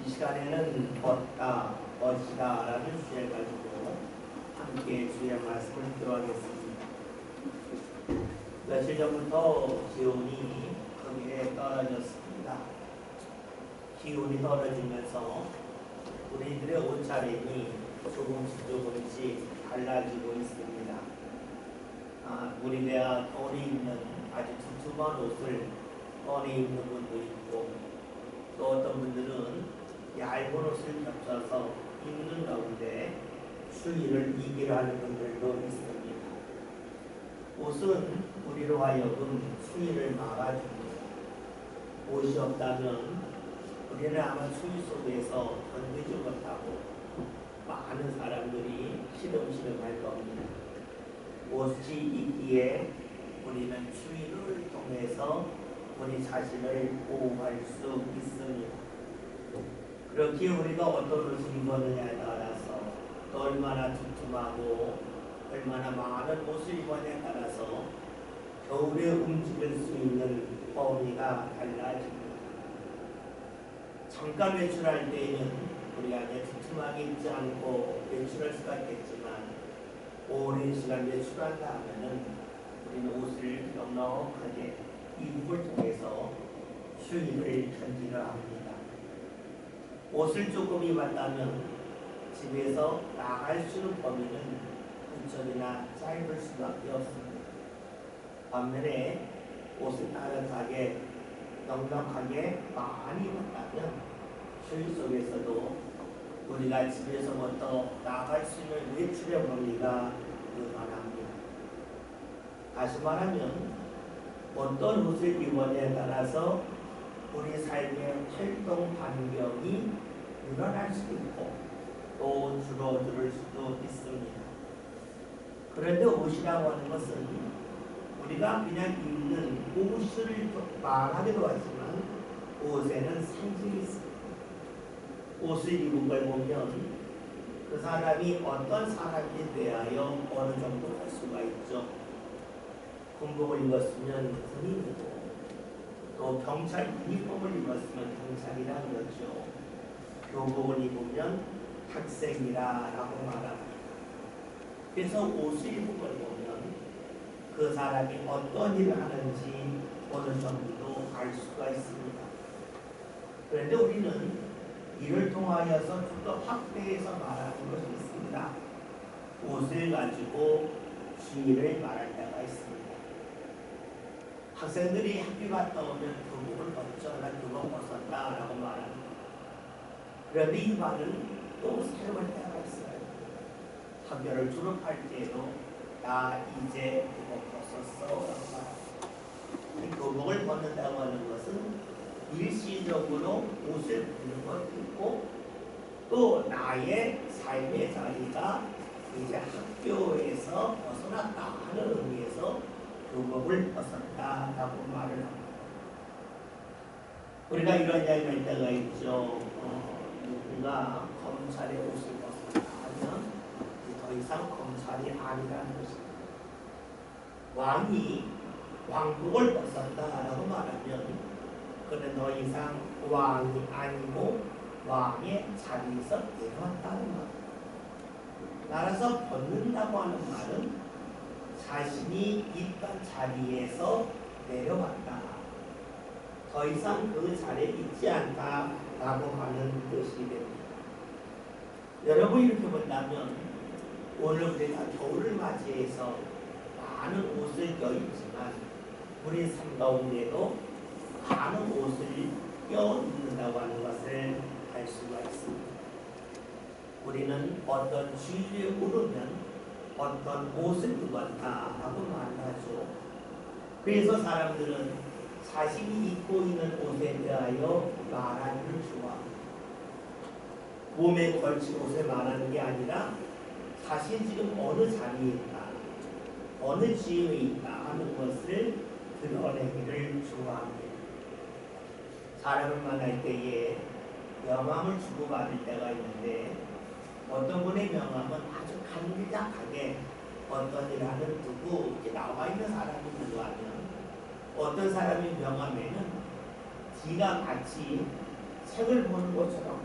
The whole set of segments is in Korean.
이 시간에는 벗다, 벗이다라는 주제를 가지고 함께 주의 말씀을 기도하겠습니다. 며칠 전부터 기온이 크게 떨어졌습니다. 기온이 떨어지면서 우리들의 옷차림이 조금씩 달라지고 있습니다. 우리가 겨울에 입는 아주 두툼한 옷을 꺼내 입는 분도 있고, 또 어떤 분들은 얇은 옷을 겹쳐서 입는 가운데 추위를 이기려 하는 분들도 있습니다. 옷은 우리로 하여금 추위를 막아줍니다. 옷이 없다면 우리는 아마 추위 속에서 견디지 못하고 많은 사람들이 시름시름할 겁니다. 옷이 있기에 우리는 추위를 통해서 우리 자신을 보호할 수 있습니다. 그렇게 우리가 어떤 옷을 입었느냐에 따라서 또 얼마나 두툼하고 얼마나 많은 옷을 입었냐에 따라서 겨울에 움직일 수 있는 범위가 달라집니다. 잠깐 외출할 때에는 우리가 이제 두툼하게 입지 않고 외출할 수가 있겠지만, 오랜 시간 외출한다 하면은 우리는 옷을 넉넉하게 이북을 통해서 추위를 견디려 합니다. 옷을 조금 입었다면 집에서 나갈 수 있는 범위는 한쪽이나 짧을 수밖에 없습니다. 반면에 옷을 따뜻하게 넉넉하게 많이 입었다면 추위 속에서도 우리가 집에서부터 나갈 수 있는 외출의 범위가 늘어납니다. 다시 말하면 어떤 옷을 입었냐에 따라서 우리 삶의 활동 반경이 늘어날 수도 있고 또 줄어들 수도 있습니다. 그런데 옷이라고 하는 것은 우리가 그냥 입는 옷을 말하기도 하지만 옷에는 상징이 있습니다. 옷을 입은 걸 보면 그 사람이 어떤 사람에 대하여 어느 정도 할 수가 있죠. 군복을 입었으면 군인이고, 또 경찰 유니폼을 입었으면 경찰이라는 거죠. 교복을 입으면 학생이라고 말합니다. 그래서 옷을 입은 걸 보면 그 사람이 어떤 일을 하는지 어느 정도 알 수가 있습니다. 그런데 우리는 이를 통하여서 좀 더 확대해서 말하는 것이 있습니다. 옷을 가지고 주의를 말할 때가 있습니다. 학생들이 학교 갔다 오면 교복을 벗죠. 난 교복 벗었다 라고 말합니다. 그런데 이 말은 또 사용할 때가 있어요. 학교를 졸업할 때도 나 이제 교복 벗었어 라고 말합니다. 교복을 벗는다고 하는 것은 일시적으로 옷을 벗는 것도 있고, 또 나의 삶의 자리가 이제 학교에서 벗어났다 하는 의미에서 교복을 벗었다라고 말을 합니다. 우리가 이런 이야기를 할 때가 있죠. 누군가 검찰의 옷을 벗었다 하면 더 이상 검찰이 아니라는 것입니다. 왕이 왕복을 벗었다라고 말하면 그는 더 이상 왕이 아니고 왕의 자리에서 내려왔다는 말. 따라서 벗는다고 하는 말은 자신이 있던 자리에서 내려왔다, 더 이상 그 자리에 있지 않다라고 하는 뜻이 됩니다. 여러분, 이렇게 본다면 오늘 우리가 겨울을 맞이해서 많은 옷을 껴입지만 우리 삶 가운데도 많은 옷을 껴입는다고 하는 것을 알 수가 있습니다. 우리는 어떤 주의에 오르면 어떤 옷을 입었다라고 말하죠. 그래서 사람들은 자신이 입고 있는 옷에 대하여 말하기를 좋아합니다. 몸에 걸친 옷을 말하는 게 아니라 자신이 지금 어느 자리에 있다, 어느 지위에 있다 하는 것을 드러내기를 좋아합니다. 사람을 만날 때에 명함을 주고받을 때가 있는데, 어떤 분의 명함은 아주 간략하게 어떤 일 하는 누구 이렇게 나와 있는 사람이 누구 하면, 어떤 사람의 명함에는 지가 마치 책을 보는 것처럼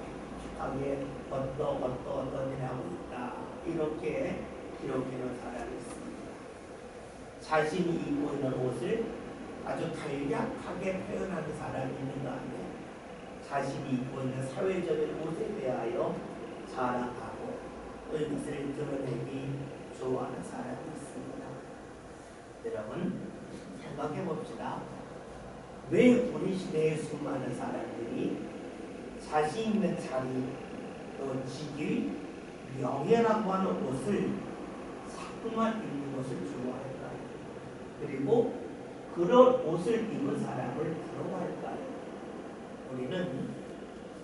깨끗하게 어떤 일 하고 있다. 이렇게 기록해놓은 사람이 있습니다. 자신이 입고 있는 옷을 아주 간략하게 표현하는 사람이 있는 가운데 자신이 입고 있는 사회적인 옷에 대하여 자랑하고 또 이것을 드러내기 좋아하는 사람이 있습니다. 여러분 생각해 봅시다. 왜 우리 시대의 수많은 사람들이 자신 있는 자리 또 직위 명예라고 하는 옷을 자꾸만 입는 것을 좋아할까요? 그리고 그런 옷을 입은 사람을 부러워할까요? 우리는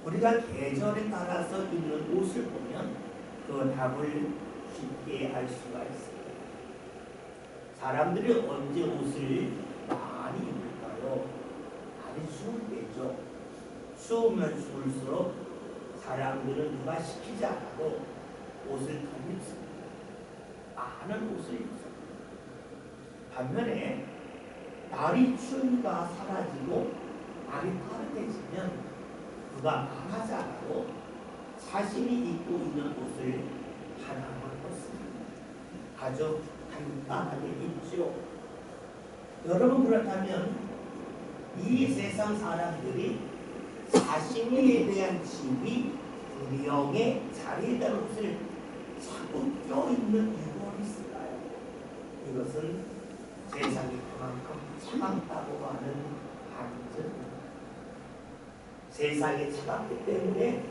우리가 계절에 따라서 입는 옷을 보면 그 답을 쉽게 알 수가 있습니다. 사람들이 언제 옷을 많이 입을까요? 많이 추울 때죠. 추우면 추울수록 사람들은 누가 시키지 않아도 옷을 더 입습니다. 많은 옷을 입습니다. 반면에 날이 추위가 사라지고 날이 따뜻해지면 누가 말하지 않아도 자신이 입고 있는 옷을 하나만 벗습니다. 아주 간단하게 입죠. 여러분 그렇다면 이 세상 사람들이 자신에 대한 지위, 명예, 자리에 대한 옷을 자꾸 껴입는 이유가 있을까요? 이것은 세상이 그만큼 차갑다고 하는 반증입니다. 세상이 차갑기 때문에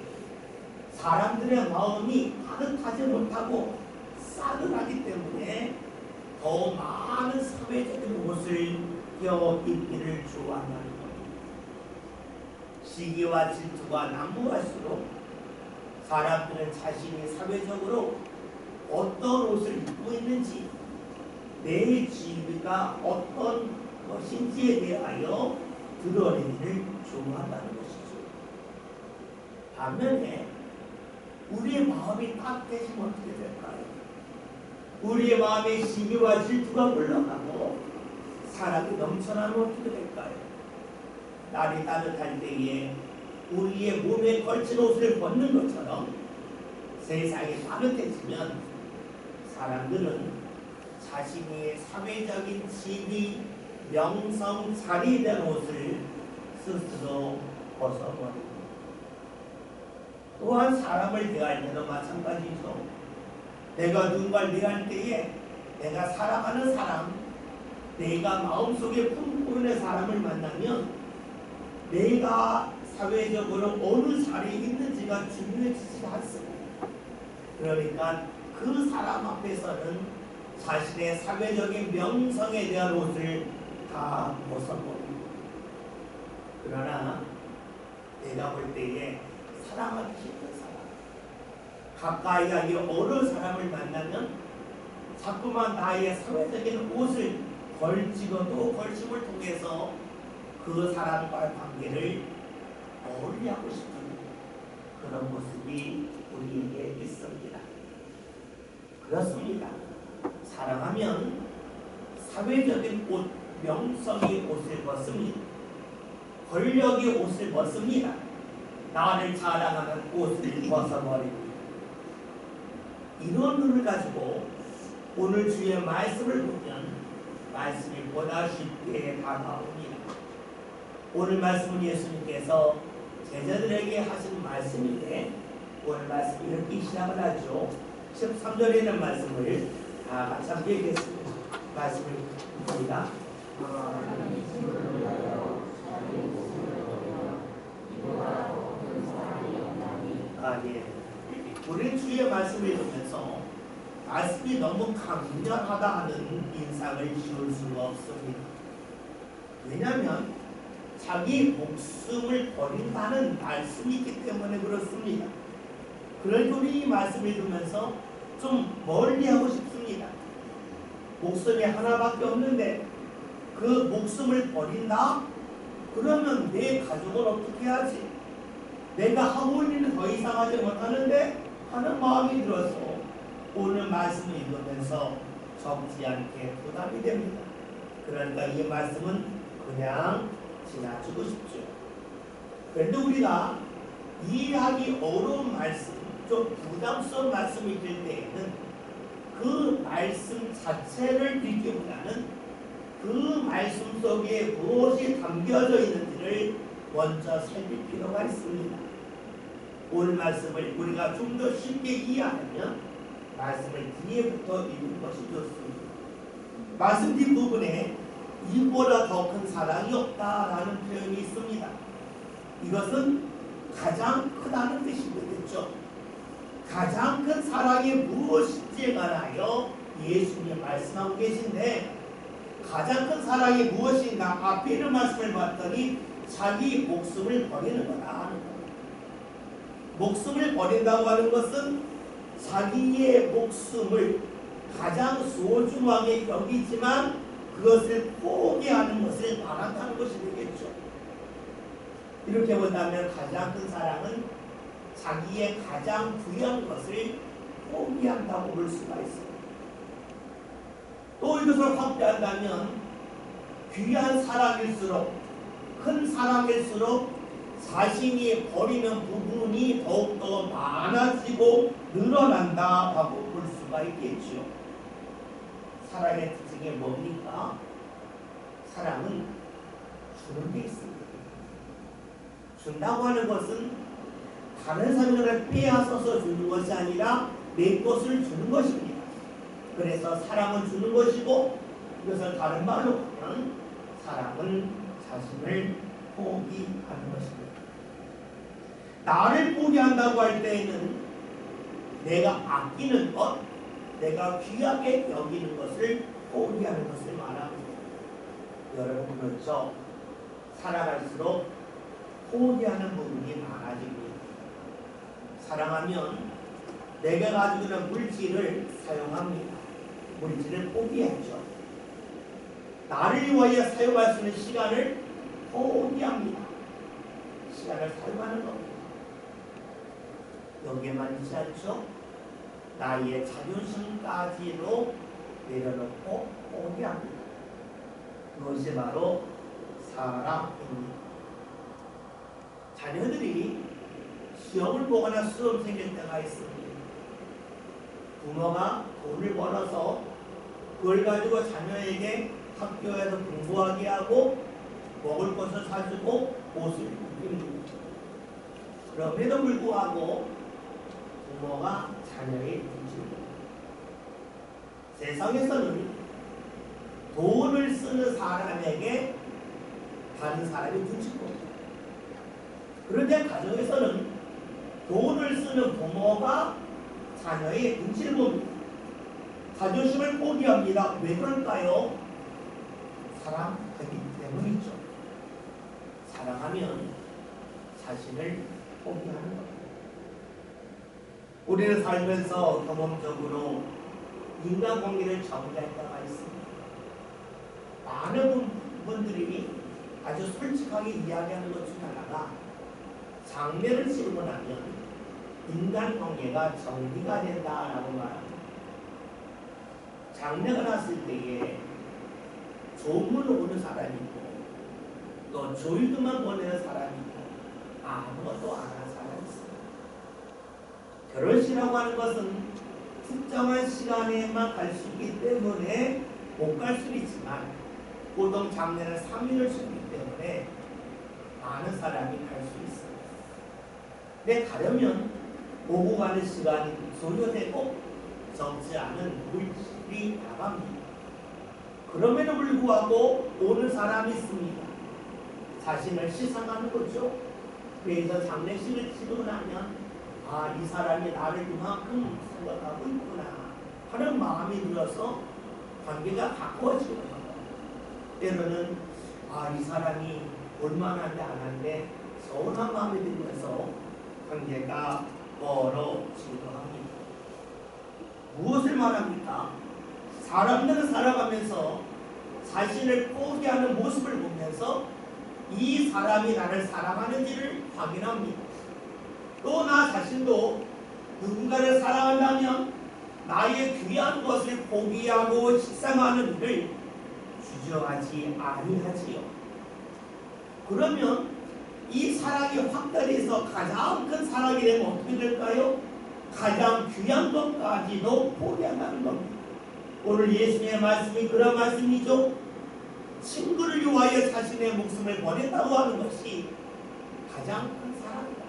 사람들의 마음이 따뜻하지 못하고 싸늘하기 때문에 더 많은 사회적인 옷을 껴입기를 좋아한다는 겁니다. 시기와 질투가 난무할수록 사람들은 자신이 사회적으로 어떤 옷을 입고 있는지 내 지위가 어떤 것인지에 대하여 드러내기를 좋아한다는 것이죠. 반면에 우리의 마음이 따뜻해지면 어떻게 될까요? 우리의 마음에 시기와 질투가 물러가고 사랑이 넘쳐나면 어떻게 될까요? 날이 따뜻할 때에 우리의 몸에 걸친 옷을 벗는 것처럼 세상이 따뜻해지면 사람들은 자신의 사회적인 지위, 명성, 자리에 대한 옷을 스스로 벗어버립니다. 또한 사람을 대할 때도 마찬가지죠. 내가 누군가를 대할 때에 내가 사랑하는 사람, 내가 마음속에 품고있는 사람을 만나면 내가 사회적으로 어느 자리에 있는지가 중요해지지 않습니다. 그러니까 그 사람 앞에서는 자신의 사회적인 명성에 대한 옷을 다 벗어버립니다. 그러나 내가 볼 때에 사랑하기 힘든 사람, 가까이 하기 어려운 사람을 만나면 자꾸만 나의 사회적인 옷을 걸치고 또 걸침을 통해서 그 사람과의 관계를 어울리하고 싶은 그런 모습이 우리에게 있습니다. 그렇습니다. 사랑하면 사회적인 옷, 명성의 옷을 벗습니다. 권력의 옷을 벗습니다. 나를 자랑하는 옷을 벗어버립니다. 이런 눈을 가지고 오늘 주의 말씀을 보면 말씀이 보다 쉽게 다가옵니다. 오늘 말씀은 예수님께서 제자들에게 하신 말씀인데 오늘 말씀 이렇게 시작을 하죠. 13절에 있는 말씀을 다 같이 함께 읽겠습니다. 말씀을 봅니다. 예. 우리 주의 말씀을 읽으면서 말씀이 너무 강렬하다 하는 인상을 지울 수가 없습니다. 왜냐하면 자기 목숨을 버린다는 말씀이 있기 때문에 그렇습니다. 그러니까 우리 이 말씀을 읽으면서 좀 멀리하고 싶습니다. 목숨이 하나밖에 없는데 그 목숨을 버린다? 그러면 내 가족을 어떻게 하지? 내가 하고 있는 일은 더 이상 하지 못하는데 하는 마음이 들어서 오늘 말씀을 읽으면서 적지 않게 부담이 됩니다. 그러니까 이 말씀은 그냥 지나치고 싶죠. 그런데 우리가 이해하기 어려운 말씀, 좀 부담스러운 말씀이 될 때에는 그 말씀 자체를 읽기보다는 그 말씀 속에 무엇이 담겨져 있는지를 먼저 살필 필요가 있습니다. 오늘 말씀을 우리가 좀 더 쉽게 이해하려면 말씀을 뒤에부터 읽는 것이 좋습니다. 말씀 뒷부분에 이보다 더 큰 사랑이 없다라는 표현이 있습니다. 이것은 가장 크다는 뜻이 되겠죠. 가장 큰 사랑이 무엇인지에 관하여 예수님이 말씀하고 계신데, 가장 큰 사랑이 무엇인가? 앞에 있는 말씀을 봤더니 자기 목숨을 버리는 거다 하는 거예요. 목숨을 버린다고 하는 것은 자기의 목숨을 가장 소중하게 여기지만 그것을 포기하는 것을 말한다는 것이 되겠죠. 이렇게 본다면 가장 큰 사랑은 자기의 가장 귀한 것을 포기한다고 볼 수가 있습니다. 또 이것을 확대한다면 귀한 사랑일수록, 큰 사랑일수록 자신이 버리는 부분이 더욱더 많아지고 늘어난다고 볼 수가 있겠죠. 사랑의 특징이 뭡니까? 사랑은 주는 게 있습니다. 준다고 하는 것은 다른 사람을 빼앗아서 주는 것이 아니라 내 것을 주는 것입니다. 그래서 사랑은 주는 것이고, 이것을 다른 말로 하면 사랑은 자신을 포기하는 것입니다. 나를 포기한다고 할 때에는 내가 아끼는 것, 내가 귀하게 여기는 것을 포기하는 것을 말합니다. 여러분 그렇죠? 살아갈수록 포기하는 부분이 많아집니다. 사랑하면 내가 가지고 있는 물질을 사용합니다. 물질을 포기했죠. 나를 위하여 사용할 수 있는 시간을 포기합니다. 시간을 사용하는 겁니다. 여기에만 있지 않죠? 나의 자존심까지도 내려놓고 포기합니다. 그것이 바로 사랑입니다. 자녀들이 시험을 보거나 수험 생길 때가 있습니다. 부모가 돈을 벌어서 그걸 가지고 자녀에게 학교에서 공부하게 하고 먹을 것을 사주고 옷을 입힙니다. 그럼에도 불구하고 부모가 자녀의 눈치입니다. 세상에서는 돈을 쓰는 사람에게 다른 사람이 눈치를 봅니다. 그런데 가정에서는 돈을 쓰는 부모가 자녀의 눈치를 봅니다. 자존심을 포기합니다. 왜 그럴까요? 사랑하기 때문이죠. 사랑하면 자신을 포기하는 겁니다. 우리는 살면서 경험적으로 인간관계를 정리할 때가 있습니다. 많은 분들이 아주 솔직하게 이야기하는 것 중 하나가 장례를 치르고 나면 인간관계가 정리가 된다라고 말합니다. 장례가 났을 때에 조문을 오는 사람이 있고 또 조이드만 보내는 사람이 있고 아무것도 안 하는 사람이 있습니다. 결혼식이라고 하는 것은 특정한 시간에만 갈 수 있기 때문에 못 갈 수는 있지만 보통 장례는 3일을 쉬기 때문에 많은 사람이 갈 수 있습니다. 근데 가려면 오고 가는 시간이 소요되고 적지 않은 물질이 나갑니다. 그럼에도 불구하고 오는 사람이 있습니다. 자신을 시상하는 거죠. 그래서 장례식을 치르고 나면 이 사람이 나를 이만큼 생각하고 있구나 하는 마음이 들어서 관계가 가까워지는 겁니다. 때로는 이 사람이 볼만한데 안 한데 서운한 마음이 들면서 관계가 멀어지기도 합니다. 무엇을 말합니까? 사람들은 살아가면서 자신을 포기하는 모습을 보면서 이 사람이 나를 사랑하는지를 확인합니다. 또 나 자신도 누군가를 사랑한다면 나의 귀한 것을 포기하고 식상하는 일을 주저하지 아니하지요. 그러면 이 사랑이 확달해서 가장 큰 사랑이 되면 어떻게 될까요? 가장 귀한 것까지도 포기한다는 겁니다. 오늘 예수님의 말씀이 그런 말씀이죠. 친구를 위하여 자신의 목숨을 버렸다고 하는 것이 가장 큰 사랑이다.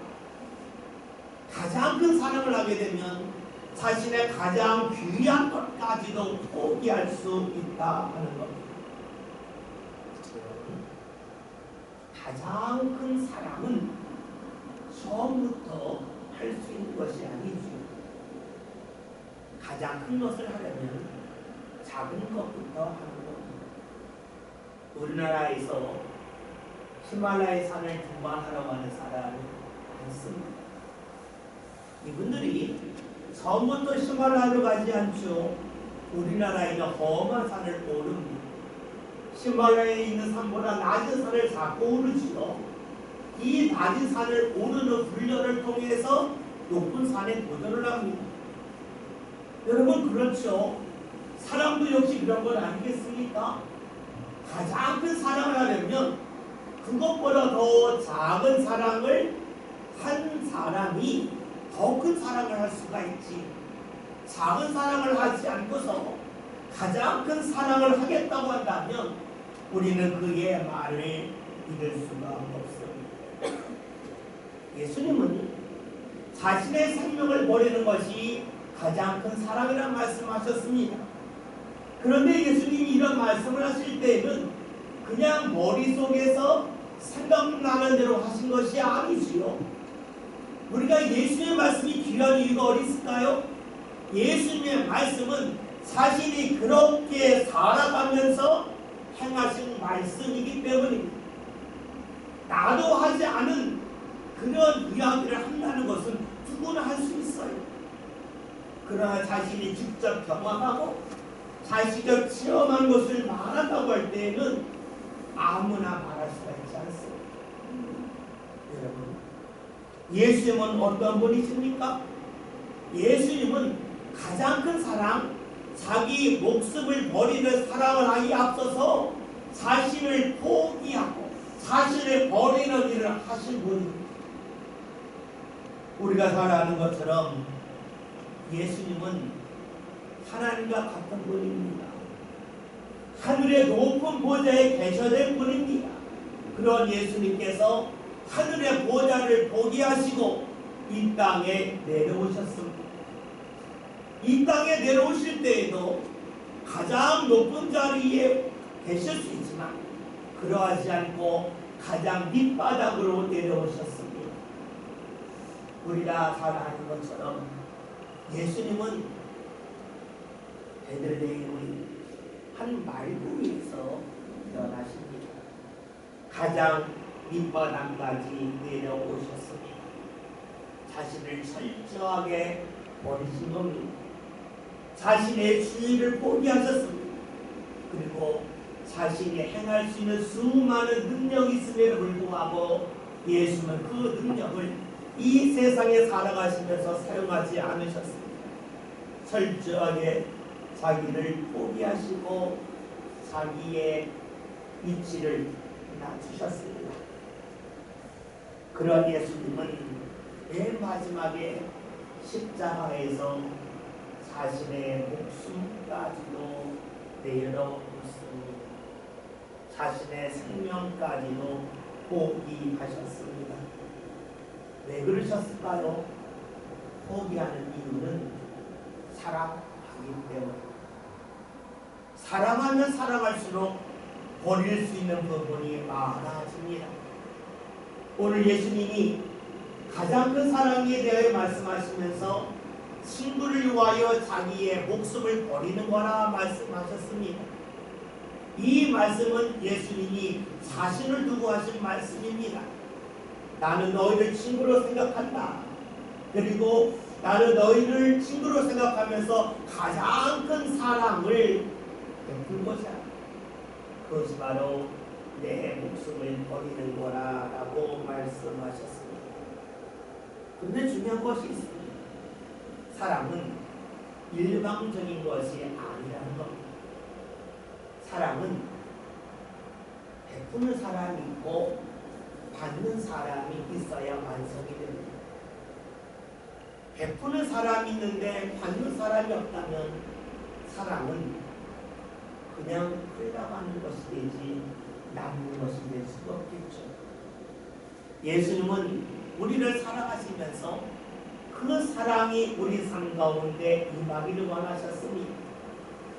가장 큰 사랑을 하게 되면 자신의 가장 귀한 것까지도 포기할 수 있다 하는 겁니다. 가장 큰 사랑은 처음부터 할 수 있는 것이 아니죠. 가장 큰 것을 하려면 작은 것부터 하는 겁니다. 우리나라에서 히말라야 산을 등반하러 가는 사람이 많습니다. 이분들이 처음부터 히말라야로 가지 않죠. 우리나라에 있는 험한 산을 오릅니다. 히말라야에 있는 산보다 낮은 산을 자꾸 오르지요. 이 낮은 산을 오르는 훈련을 통해서 높은 산에 도전을 합니다. 여러분 그렇죠. 사랑도 역시 그런 건 아니겠습니까? 가장 큰 사랑을 하려면 그것보다 더 작은 사랑을 한 사람이 더 큰 사랑을 할 수가 있지. 작은 사랑을 하지 않고서 가장 큰 사랑을 하겠다고 한다면 우리는 그의 말을 믿을 수가 없습니다. 예수님은 자신의 생명을 버리는 것이 가장 큰 사랑이라는 말씀하셨습니다. 그런데 예수님이 이런 말씀을 하실 때에는 그냥 머릿속에서 생각나는 대로 하신 것이 아니지요. 우리가 예수님의 말씀이 귀한 이유가 어디 있을까요? 예수님의 말씀은 자신이 그렇게 살아가면서 행하신 말씀이기 때문입니다. 나도 하지 않은 그런 이야기를 한다는 것은 누구나 할 수 있어요. 그러나 자신이 직접 경험하고 자신이 체험한 것을 말한다고 할 때에는 아무나 말할 수가 있지 않습니다. 여러분, 예수님은 어떤 분이십니까? 예수님은 가장 큰 사랑, 자기 목숨을 버리는 사랑을 하기에 앞서서 자신을 포기하고 자신을 버리는 일을 하신 분입니다. 우리가 잘 아는 것처럼 예수님은 하나님과 같은 분입니다. 하늘의 높은 보좌에 계셔야 분입니다. 그런 예수님께서 하늘의 보좌를 포기하시고 이 땅에 내려오셨습니다. 이 땅에 내려오실 때에도 가장 높은 자리에 계실 수 있지만 그러하지 않고 가장 밑바닥으로 내려오셨습니다. 우리가 잘 아는 것처럼 예수님은 베들레헴의 한 말구이에서 태어나십니다. 가장 밑바닥까지 내려오셨습니다. 자신을 철저하게 버리신 겁니다. 자신의 주의를 포기하셨습니다. 그리고 자신이 행할 수 있는 수많은 능력이 있음에도 불구하고 예수는 그 능력을 이 세상에 살아가시면서 사용하지 않으셨습니다. 철저하게 자기를 포기하시고 자기의 위치를 낮추셨습니다. 그런 예수님은 맨 마지막에 십자가에서 자신의 목숨까지도 내려놓습니다. 자신의 생명까지도 포기하셨습니다. 왜 그러셨을까요? 포기하는 이유는 사랑하기 때문입니다. 사랑하면 사랑할수록 버릴 수 있는 부분이 많아집니다. 오늘 예수님이 가장 큰 사랑에 대해 말씀하시면서 친구를 위하여 자기의 목숨을 버리는 거라 말씀하셨습니다. 이 말씀은 예수님이 자신을 두고 하신 말씀입니다. 나는 너희를 친구로 생각한다. 그리고 나는 너희를 친구로 생각하면서 가장 큰 사랑을 베풀고자 그것이 바로 내 목숨을 버리는 거라고 말씀하셨습니다. 근데 중요한 것이 있습니다. 사랑은 일방적인 것이 아니라는 겁니다. 사랑은 베푸는 사람이 있고 받는 사람이 있어야 완성이 됩니다. 베푸는 사람이 있는데 받는 사람이 없다면 사랑은 그냥 흘러가는 것이 되지 남는 것이 될 수가 없겠죠. 예수님은 우리를 사랑하시면서 그 사랑이 우리 삶 가운데 임하기를 원하셨습니다.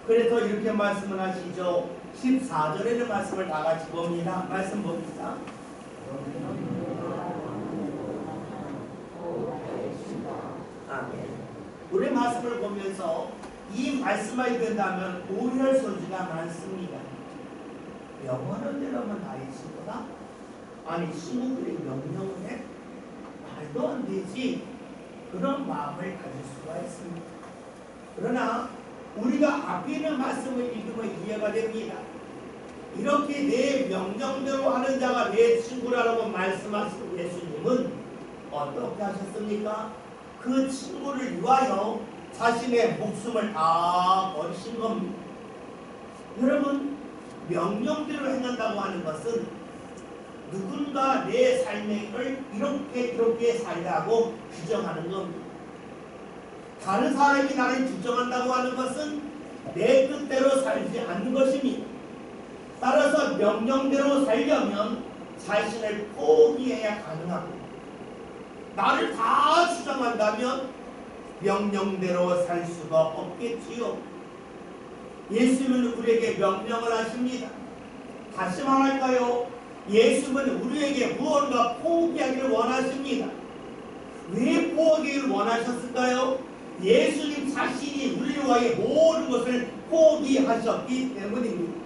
그래서 이렇게 말씀을 하시죠. 14절에는 말씀을 다 같이 봅니다. 말씀 봅니다. 아멘. 우리 말씀을 보면서 이 말씀을 된다면 오해할 소지가 많습니다. 영어는 대로면 나의 친구다? 아니 친구들이 명령을 해? 말도 안 되지. 그런 마음을 가질 수가 있습니다. 그러나 우리가 앞에 있는 말씀을 읽으면 이해가 됩니다. 이렇게 내 명령대로 하는 자가 내 친구라고 말씀하신 예수님은 어떻게 하셨습니까? 그 친구를 위하여 자신의 목숨을 다 버리신 겁니다. 여러분, 명령대로 행한다고 하는 것은 누군가 내 삶을 이렇게 살라고 규정하는 겁니다. 다른 사람이 나를 규정한다고 하는 것은 내 뜻대로 살지 않는 것입니다. 따라서 명령대로 살려면 자신을 포기해야 가능하고, 나를 다 주장한다면 명령대로 살 수가 없겠지요. 예수님은 우리에게 명령을 하십니다. 다시 말할까요? 예수님은 우리에게 무언가 포기하기를 원하십니다. 왜 포기를 원하셨을까요? 예수님 자신이 우리를 위하여 모든 것을 포기하셨기 때문입니다.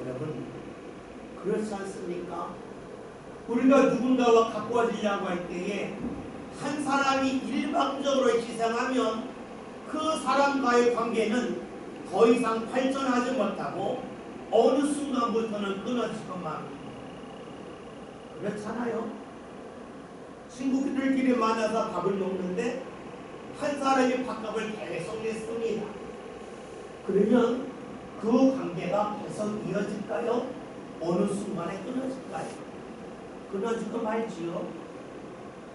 여러분, 그렇지 않습니까? 우리가 누군가와 가까워지려고 할 때에 한 사람이 일방적으로 희생하면 그 사람과의 관계는 더 이상 발전하지 못하고 어느 순간부터는 끊어질 것만 합니다. 그렇잖아요? 친구들끼리 만나서 밥을 먹는데 한 사람이 밥값을 계속 냈습니다. 그러면 그 관계가 계속 이어질까요? 어느 순간에 끊어질까요? 끊어지고 말지요.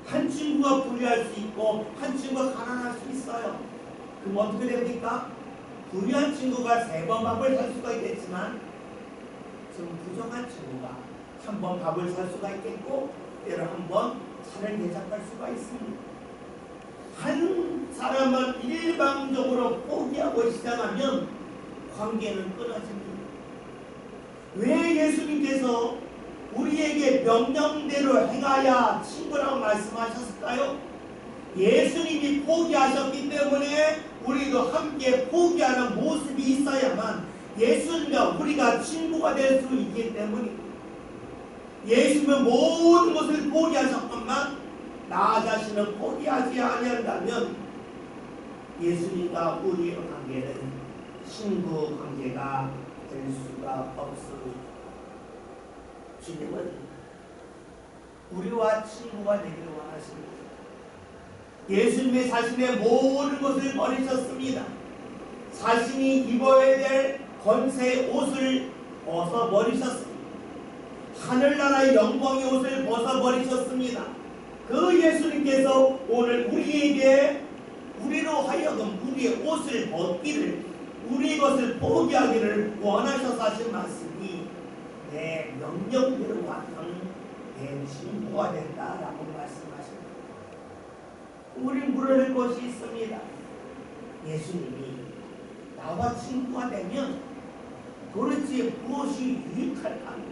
한 친구가 부유할 수 있고 한 친구가 가난할 수 있어요. 그럼 어떻게 됩니까? 부유한 친구가 3번 밥을 살 수가 있겠지만 좀 부정한 친구가 한 번 밥을 살 수가 있겠고 때로 한 번 차를 대접할 수가 있습니다. 한 사람은 일방적으로 포기하고 시작하면 관계는 끊어집니다. 왜 예수님께서 우리에게 명령대로 행하야 친구라고 말씀하셨을까요? 예수님이 포기하셨기 때문에 우리도 함께 포기하는 모습이 있어야만 예수님과 우리가 친구가 될 수 있기 때문입니다. 예수님은 모든 것을 포기하셨건만 나 자신을 포기하지 아니한다면 예수님과 우리의 관계는 친구 관계가 될 수가 없습니다. 주님은 우리와 친구가 되기를 원하십니다. 예수님이 자신의 모든 것을 버리셨습니다. 자신이 입어야 될 권세의 옷을 벗어버리셨습니다. 하늘나라의 영광의 옷을 벗어버리셨습니다. 그 예수님께서 오늘 우리로 하여금 우리의 옷을 벗기를, 우리의 것을 포기하기를 원하셔서 하신 말씀이 내 명령대로 왔던 내 친구가 된다라고 말씀하십니다. 우리 물어낼 것이 있습니다. 예수님이 나와 친구가 되면 도대체 무엇이 유익할까?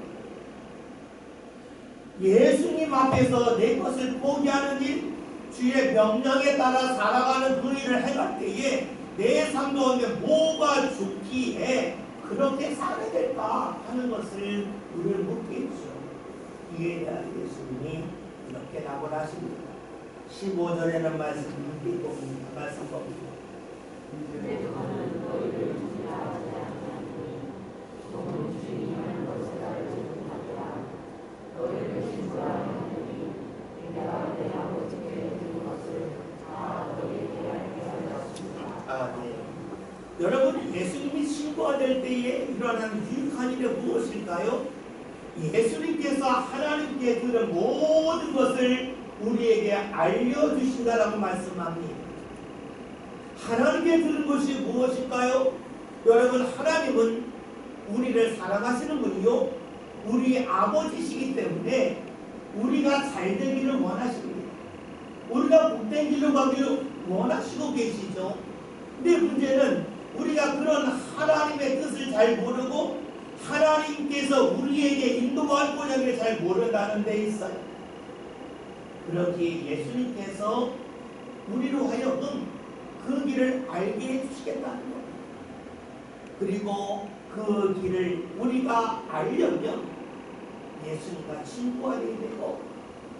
예수님 앞에서 내 것을 포기하는 일, 주의 명령에 따라 살아가는 그 일을 행할 때에 내 삶 가운데 뭐가 좋기에 그렇게 살아야 될까 하는 것을 우리를 묻겠죠. 이에 대한 예수님이 이렇게 답을 하십니다. 15절에는 말씀 봅니다. 여러분, 예수님이 친구가 될 때에 일어나는 유익한 일이 무엇일까요? 예수님께서 하나님께 들은 모든 것을 우리에게 알려주신다라고 말씀합니다. 하나님께 들은 것이 무엇일까요? 여러분, 하나님은 우리를 사랑하시는 분이요, 우리 아버지시기 때문에 우리가 잘 되기를 원하십니다. 우리가 복된 길로 가기를 원하시고 계시죠. 근데 문제는 우리가 그런 하나님의 뜻을 잘 모르고 하나님께서 우리에게 인도하고자 하기를 잘 모른다는 데 있어요. 그렇게 예수님께서 우리로 하여금 그 길을 알게 해주시겠다는 거예요. 그리고 그 길을 우리가 알려면 예수님과 친구가 되어야 되고,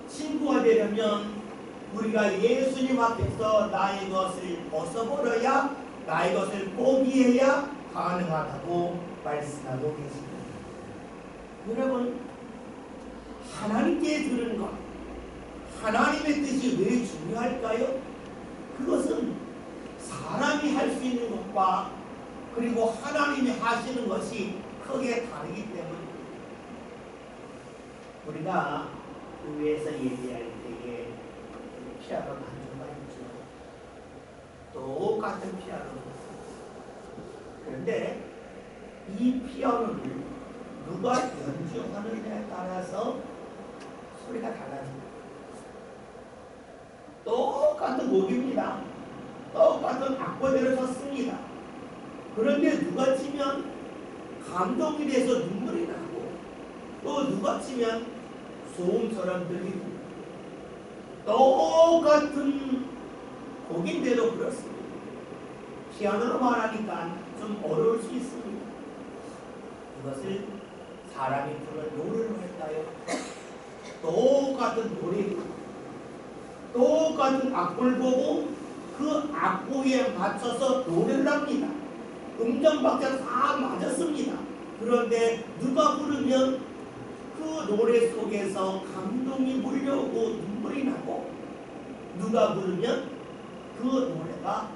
친구가 되려면 우리가 예수님 앞에서 나의 것을 벗어버려야, 나의 것을 포기해야 가능하다고 말씀하고 계십니다. 여러분, 하나님께 들은 것, 하나님의 뜻이 왜 중요할까요? 그것은 사람이 할 수 있는 것과 그리고 하나님이 하시는 것이 크게 다르기 때문에 우리가 교회에서 예배할 때에 피아노 반주가 있죠. 똑같은 피아노. 그런데 이 피아노를 누가 연주하느냐에 따라서 소리가 달라집니다. 똑같은 곡입니다. 똑같은 악보대로 쳤습니다. 그런데 누가 치면 감동이 돼서 눈물이 나고, 또 누가 치면 소음처럼 들리고, 똑같은 곡인데도 그렇습니다. 피아노로 말하니까 좀 어려울 수 있습니다. 이것을 사람이 부르는 노래로 할까요? 똑같은 노래, 똑같은 악보를 보고 그 악보에 맞춰서 노래를 합니다. 음정박자 다 맞았습니다. 그런데 누가 부르면 그 노래 속에서 감동이 몰려오고 눈물이 나고, 누가 부르면 그 노래가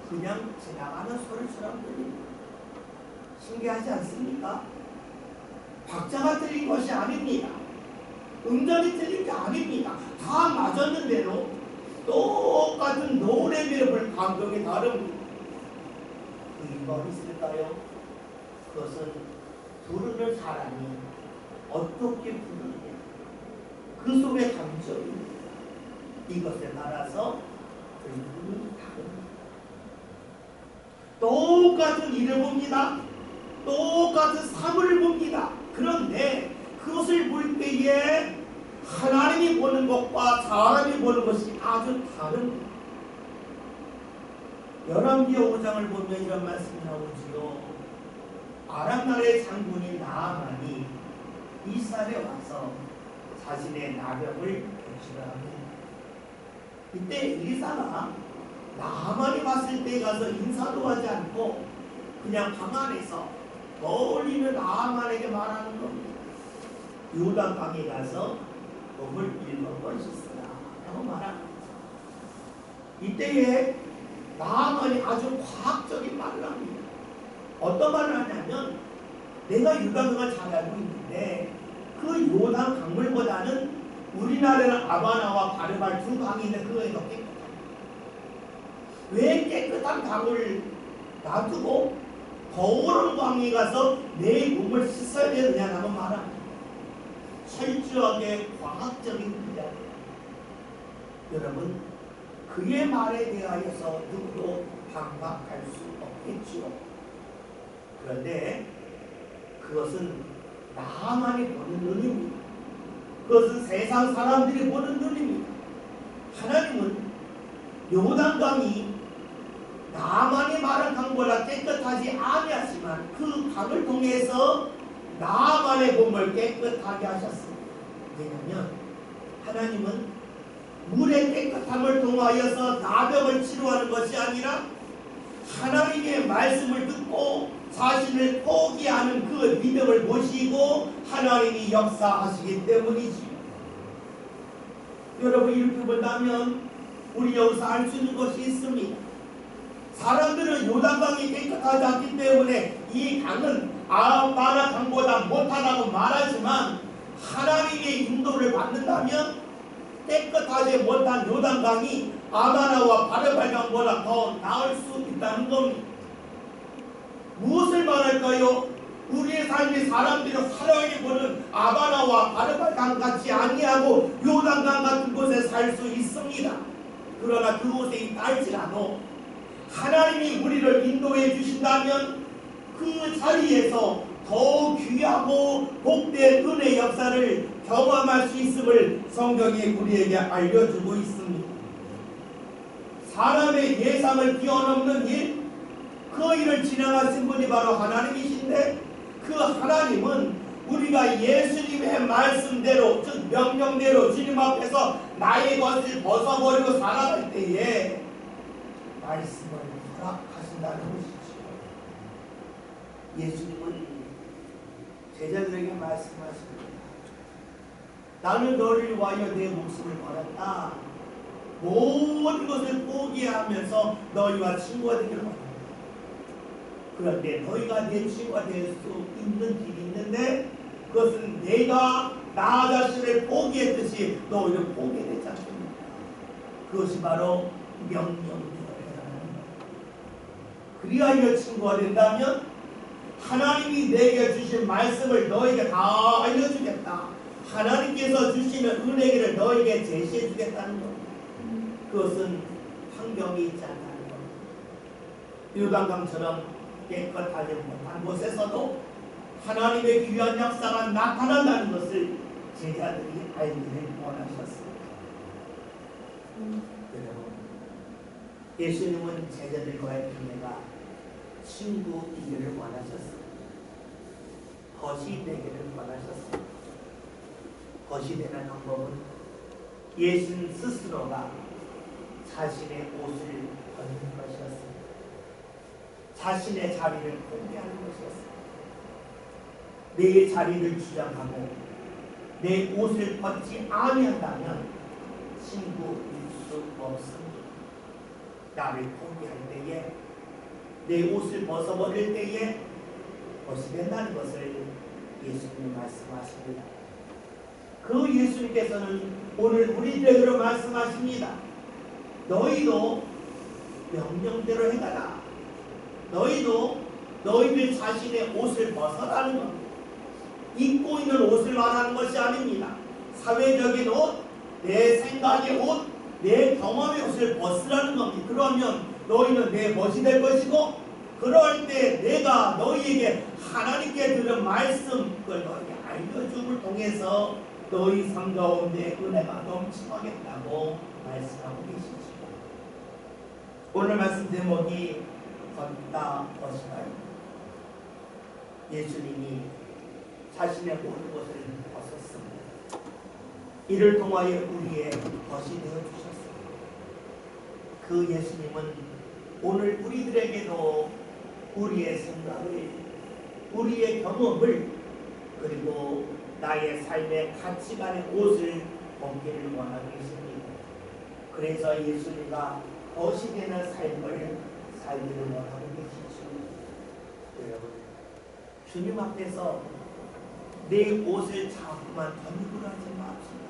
그냥 지나가는 소리처럼 들립니다. 신기하지 않습니까? 박자가 틀린 것이 아닙니다. 음정이 틀린 게 아닙니다. 다 맞았는데도 똑같은 노래에 볼 감동이 다릅니다. 그 이유가 있을까요? 그것은 부르는 사람이 어떻게 부르느냐, 그 속의 감정이, 이것에 따라서 들음이 다릅니다. 똑같은 일을 봅니다. 똑같은 사물을 봅니다. 그런데 그것을 볼 때에 하나님이 보는 것과 사람이 보는 것이 아주 다릅니다. 열왕기하 5장을 보면 이런 말씀이 나오지요. 아람 나라의 장군인 나아만이 이스라엘에 와서 자신의 나병을 고치려 합니다. 이때 엘리사가 나아만이 봤을 때 가서 인사도 하지 않고 그냥 방 안에서 멀리 있는 나아만에게 말하는 겁니다. 요단강에 가서 몸을 7번 씻으라 라고 말하는 거죠. 이때에 나아만이 아주 과학적인 말을 합니다. 어떤 말을 하냐면, 내가 요단강을 잘 알고 있는데 그 요단 강물보다는 우리나라는 아바나와 바르발 두 강이 있는데 그거에 더 깨끗합니다. 왜 깨끗한 강을 놔두고 더러운 강에 가서 내 몸을 씻어야 되느냐라고 말합니다. 철저하게 과학적인 이야기입니다. 여러분, 그의 말에 대하여서 누구도 반박할 수 없겠지요. 그런데 그것은 나만이 보는 눈입니다. 그것은 세상 사람들이 보는 눈입니다. 하나님은 요단강이 나만이 말한 강보다 깨끗하지 아니하지만 그 강을 통해서 나만의 몸을 깨끗하게 하셨습니다. 왜냐하면 하나님은 물의 깨끗함을 통하여서 나병을 치료하는 것이 아니라 하나님의 말씀을 듣고 자신을 포기하는 그 믿음을 보시고 하나님이 역사하시기 때문이지요. 여러분, 이렇게 본다면 우리 여기서 알 수 있는 것이 있습니다. 사람들은 요단강이 깨끗하지 않기 때문에 이 강은 아바나 강보다 못하다고 말하지만 하나님의 인도를 받는다면 깨끗하지 못한 요단강이 아마나와 바르발강보다 더 나을 수 있다는 겁니다. 무엇을 말할까요? 우리의 삶이 사람들이 화려하게 보는 아바나와 바르발강 같이 아니하고 요단강 같은 곳에 살 수 있습니다. 그러나 그곳에 있다 할지라도 하나님이 우리를 인도해 주신다면 그 자리에서 더 귀하고 복된 은혜 역사를 경험할 수 있음을 성경이 우리에게 알려주고 있습니다. 사람의 예상을 뛰어넘는 일, 그 일을 진행하신 분이 바로 하나님이신데 그 하나님은 우리가 예수님의 말씀대로, 즉 명령대로 주님 앞에서 나의 것을 벗어버리고 살아갈 때에 말씀을 허락하신다는 것이죠. 예수님은 제자들에게 말씀하십니다. 나는 너를 위하여 내 목숨을 걸었다. 모든 것을 포기하면서 너희와 친구가 되기를 원한다. 그런데 너희가 내 친구가 될 수 있는 길이 있는데 그것은 내가 나 자신을 포기했듯이 너희는 포기되지 않습니다. 그것이 바로 명령대로 해라는 것. 그리하여 친구가 된다면 하나님이 내게 주신 말씀을 너에게 다 알려주겠다. 하나님께서 주시는 은혜를 너에게 제시해 주겠다는 것. 그것은 환경이 있지 않다는 것. 요단강처럼 깨끗하지 못한 곳에서도 하나님의 귀한 역사가 나타난다는 것을 제자들이 알기를 원하셨습니다. 여러분, 예수님은 제자들과의 관계가 친구이기를 원하셨습니다. 벗이 되기를 원하셨습니다. 벗이 되는 방법은 예수님 스스로가 자신의 옷을 벗는 것이었습니다. 자신의 자리를 포기하는 것이었습니다. 내 자리를 주장하고 내 옷을 벗지 아니한다면 친구일 수 없습니다. 나를 포기할 때에 내 옷을 벗어버릴 때에 벗이 된다는 것을 예수님이 말씀하십니다. 그 예수님께서는 오늘 우리들에게 말씀하십니다. 너희도 명령대로 해가라. 너희도 너희들 자신의 옷을 벗어라는 겁니다. 입고 있는 옷을 말하는 것이 아닙니다. 사회적인 옷, 내 생각의 옷, 내 경험의 옷을 벗으라는 겁니다. 그러면 너희는 내 벗이 될 것이고 그럴 때 내가 너희에게 하나님께 들은 말씀 그걸 너희에게 알려줌을 통해서 너희 삶 가운데 은혜가 넘치겠다고 말씀하고 계시죠. 오늘 말씀 제목이 걷다 벗으라입니다. 예수님이 자신의 모든 것을 벗었습니다. 이를 통하여 우리의 벗이 되어주셨습니다. 그 예수님은 오늘 우리들에게도 우리의 생각을, 우리의 경험을, 그리고 나의 삶의 가치관의 옷을 벗기를 원하고 계십니다. 그래서 예수님과 벗이 되는 삶을 살기를 원하고 계시죠. 여러분, 주님 앞에서 내 옷을 자꾸만 덧입으려 하지 맙시다.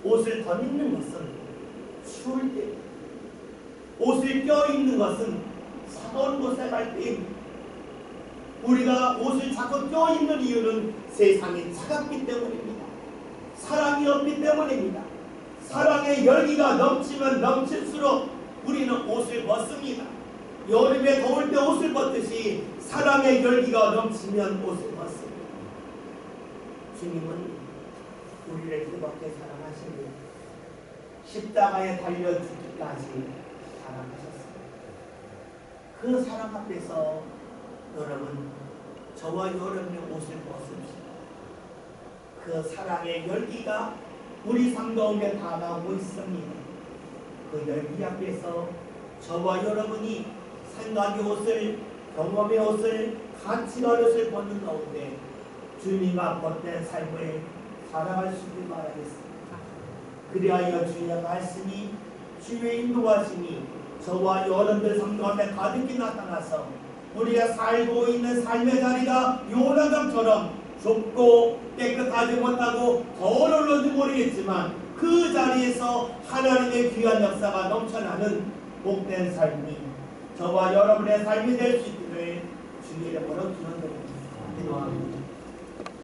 옷을 덧입는 것은 추울 때, 옷을 껴입는 것은 차가운 곳에 갈 때입니다. 우리가 옷을 자꾸 껴입는 이유는 세상이 차갑기 때문입니다. 사랑이 없기 때문입니다. 사랑의 열기가 넘치면 넘칠수록 우리는 옷을 벗습니다. 여름에 더울 때 옷을 벗듯이 사랑의 열기가 넘치면 옷을 벗습니다. 주님은 우리를 그렇게 사랑하시니 십자가에 달려 죽기까지 사랑하셨습니다. 그 사랑 앞에서 여러분, 저와 여러분의 옷을 벗읍시다. 그 사랑의 열기가 우리 삶 가운데 다가오고 있습니다. 그 열기 앞에서 저와 여러분이 생각의 옷을, 경험의 옷을, 가치관의 옷을 벗는 가운데 주님과 벗된 삶을 살아갈 수 있길 바라겠습니다. 그리하여 주의 말씀이, 주의 인도하심이 저와 여러분들 삶 가운데 가득히 나타나서 우리가 살고 있는 삶의 자리가 요단강처럼 좁고 깨끗하지 못하고 더러운지 모르겠지만 그 자리에서 하나님의 귀한 역사가 넘쳐나는 복된 삶이 저와 여러분의 삶이 될 수 있기를 주님의 이름으로 기원합니다.